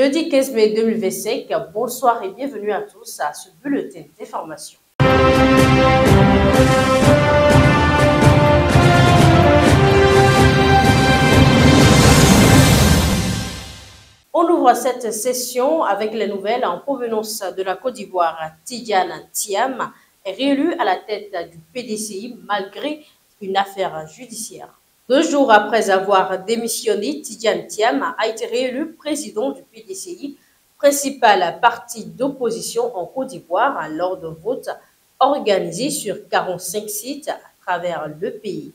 Jeudi 15 mai 2025, bonsoir et bienvenue à tous à ce bulletin d'information. On ouvre cette session avec les nouvelles en provenance de la Côte d'Ivoire. Tidjane Thiam est réélu à la tête du PDCI malgré une affaire judiciaire. 2 jours après avoir démissionné, Tidjane Thiam a été réélu président du PDCI, principal parti d'opposition en Côte d'Ivoire, lors d'un vote organisé sur 45 sites à travers le pays.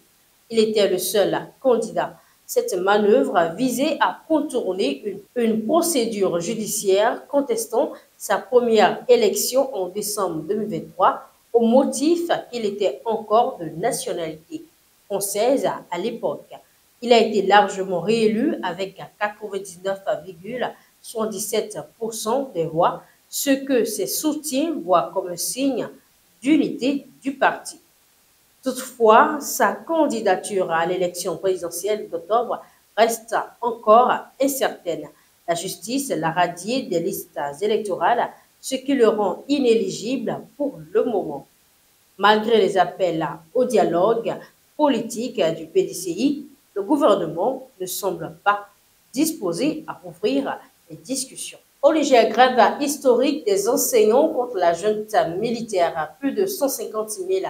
Il était le seul candidat. Cette manœuvre visait à contourner une procédure judiciaire contestant sa première élection en décembre 2023 au motif qu'il était encore de nationalité française à l'époque. Il a été largement réélu avec 99,77% des voix, ce que ses soutiens voient comme un signe d'unité du parti. Toutefois, sa candidature à l'élection présidentielle d'octobre reste encore incertaine. La justice l'a radié des listes électorales, ce qui le rend inéligible pour le moment. Malgré les appels au dialogue politique du PDCI, le gouvernement ne semble pas disposé à ouvrir les discussions. Au Niger, grève historique des enseignants contre la junte militaire. Plus de 150 000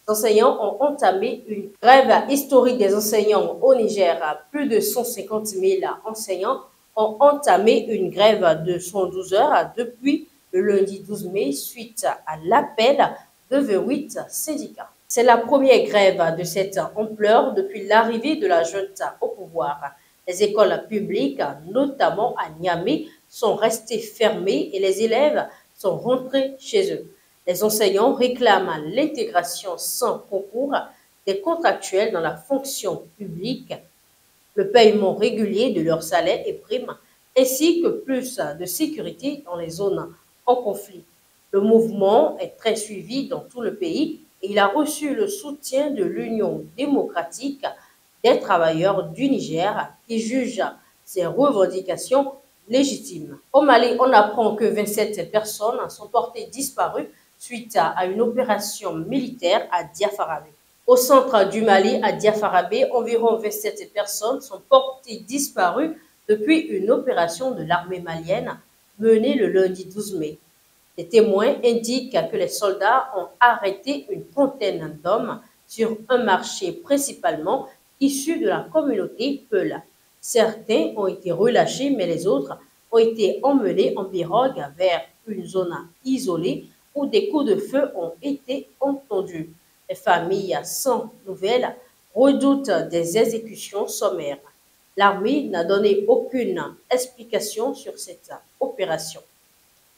enseignants ont entamé une grève historique des enseignants au Niger. Plus de 150 000 enseignants ont entamé une grève de 112 heures depuis le lundi 12 mai suite à l'appel de 28 syndicats. C'est la première grève de cette ampleur depuis l'arrivée de la junte au pouvoir. Les écoles publiques, notamment à Niamey, sont restées fermées et les élèves sont rentrés chez eux. Les enseignants réclament l'intégration sans concours des contractuels dans la fonction publique, le paiement régulier de leurs salaires et primes, ainsi que plus de sécurité dans les zones en conflit. Le mouvement est très suivi dans tout le pays et il a reçu le soutien de l'Union démocratique des travailleurs du Niger qui juge ces revendications légitimes. Au Mali, on apprend que 27 personnes sont portées disparues suite à une opération militaire à Diafarabé. Au centre du Mali, à Diafarabé, environ 27 personnes sont portées disparues depuis une opération de l'armée malienne menée le lundi 12 mai. Les témoins indiquent que les soldats ont arrêté une trentaine d'hommes sur un marché principalement issu de la communauté Peul. Certains ont été relâchés, mais les autres ont été emmenés en pirogue vers une zone isolée où des coups de feu ont été entendus. Les familles sans nouvelles redoutent des exécutions sommaires. L'armée n'a donné aucune explication sur cette opération.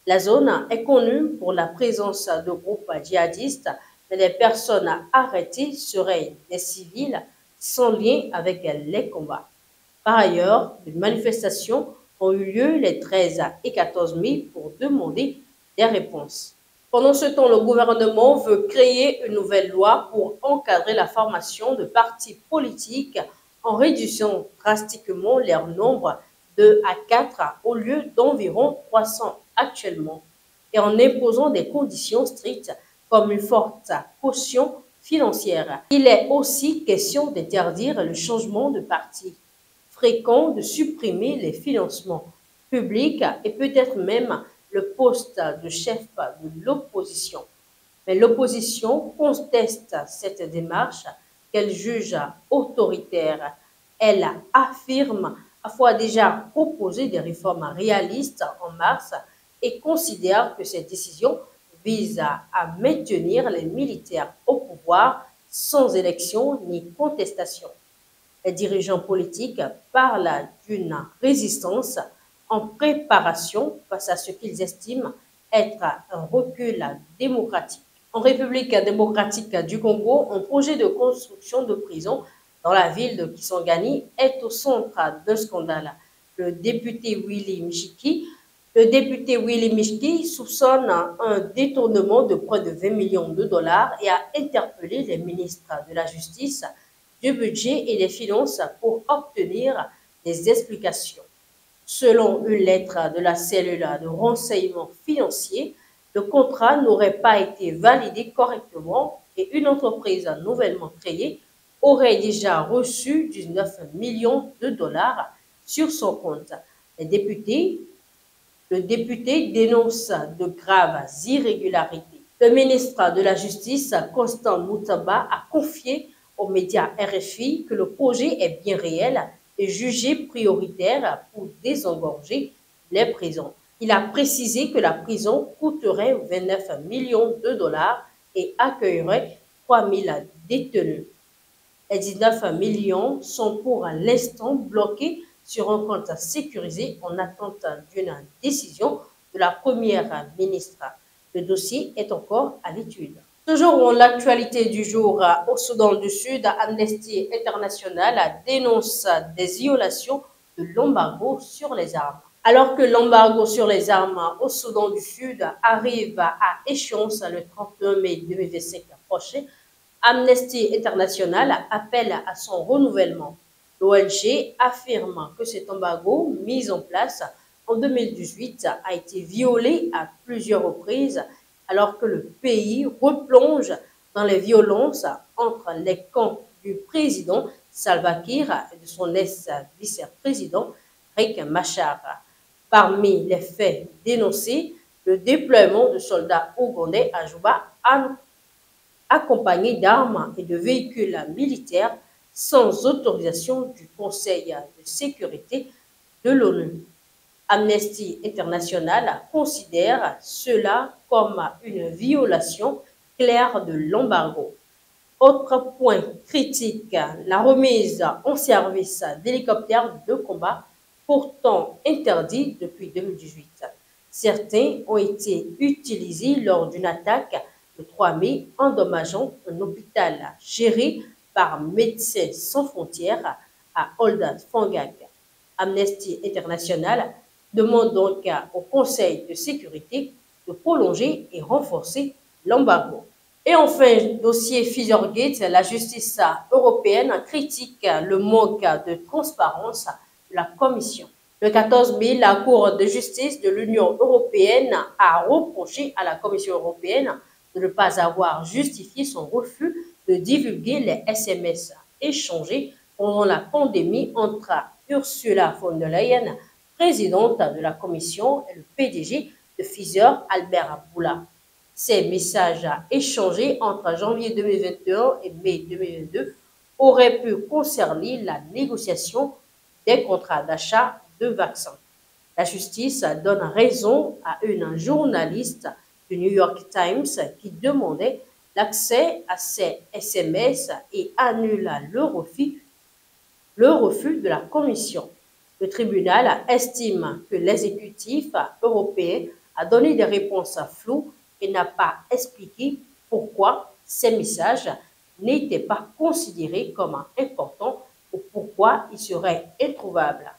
La zone est connue pour la présence de groupes djihadistes, mais les personnes arrêtées seraient des civils sans lien avec les combats. Par ailleurs, des manifestations ont eu lieu les 13 et 14 mai pour demander des réponses. Pendant ce temps, le gouvernement veut créer une nouvelle loi pour encadrer la formation de partis politiques en réduisant drastiquement leur nombre de 2 à 4 au lieu d'environ 300 actuellement et en imposant des conditions strictes comme une forte caution financière. Il est aussi question d'interdire le changement de parti fréquent, de supprimer les financements publics et peut-être même le poste de chef de l'opposition. Mais l'opposition conteste cette démarche qu'elle juge autoritaire. Elle affirme avoir déjà proposé des réformes réalistes en mars et considère que cette décision vise à maintenir les militaires au pouvoir sans élection ni contestation. Les dirigeants politiques parlent d'une résistance en préparation face à ce qu'ils estiment être un recul démocratique. En République démocratique du Congo, un projet de construction de prison dans la ville de Kisangani est au centre d'un scandale. Le député Willy Mishki soupçonne un détournement de près de 20 millions de dollars et a interpellé les ministres de la Justice, du Budget et des Finances pour obtenir des explications. Selon une lettre de la cellule de renseignement financier, le contrat n'aurait pas été validé correctement et une entreprise nouvellement créée aurait déjà reçu 19 millions de dollars sur son compte. Les députés Le député dénonce de graves irrégularités. Le ministre de la Justice, Constant Moutaba, a confié aux médias RFI que le projet est bien réel et jugé prioritaire pour désengorger les prisons. Il a précisé que la prison coûterait 29 millions de dollars et accueillerait 3 000 détenus. Les 19 millions sont pour l'instant bloqués sur un compte sécurisé en attente d'une décision de la première ministre. Le dossier est encore à l'étude. Toujours dans l'actualité du jour, au Soudan du Sud, Amnesty International dénonce des violations de l'embargo sur les armes. Alors que l'embargo sur les armes au Soudan du Sud arrive à échéance le 31 mai 2025 prochain, Amnesty International appelle à son renouvellement. L'ONG affirme que cet embargo, mis en place en 2018, a été violé à plusieurs reprises alors que le pays replonge dans les violences entre les camps du président Salva Kiir et de son ex-vice-président Riek Machar. Parmi les faits dénoncés, le déploiement de soldats ougandais à Juba accompagnés d'armes et de véhicules militaires sans autorisation du Conseil de sécurité de l'ONU. Amnesty International considère cela comme une violation claire de l'embargo. Autre point critique, la remise en service d'hélicoptères de combat, pourtant interdits depuis 2018. Certains ont été utilisés lors d'une attaque le 3 mai, endommageant un hôpital géré par Médecins sans frontières à Old Fangak. Amnesty International demande donc au Conseil de sécurité de prolonger et renforcer l'embargo. Et enfin, dossier Pfizergate, la justice européenne critique le manque de transparence de la Commission. Le 14 mai, la Cour de justice de l'Union européenne a reproché à la Commission européenne de ne pas avoir justifié son refus de divulguer les SMS échangés pendant la pandémie entre Ursula von der Leyen, présidente de la Commission, et le PDG de Pfizer, Albert Bourla. Ces messages échangés entre janvier 2021 et mai 2022 auraient pu concerner la négociation des contrats d'achat de vaccins. La justice donne raison à une journaliste du New York Times qui demandait l'accès à ces SMS et annule le refus de la Commission. Le tribunal estime que l'exécutif européen a donné des réponses floues et n'a pas expliqué pourquoi ces messages n'étaient pas considérés comme importants ou pourquoi ils seraient introuvables.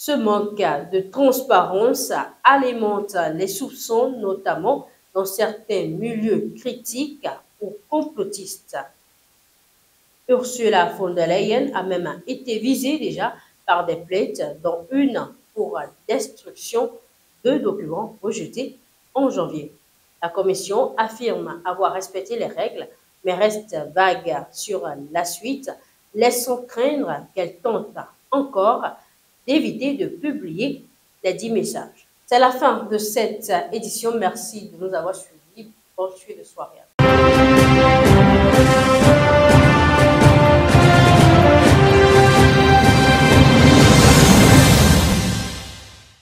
Ce manque de transparence alimente les soupçons, notamment dans certains milieux critiques ou complotistes. Ursula von der Leyen a même été visée déjà par des plaintes, dont une pour destruction de documents rejetés en janvier. La Commission affirme avoir respecté les règles, mais reste vague sur la suite, laissant craindre qu'elle tente encore d'éviter de publier les 10 messages. C'est la fin de cette édition. Merci de nous avoir suivis. Bonne suite de soirée.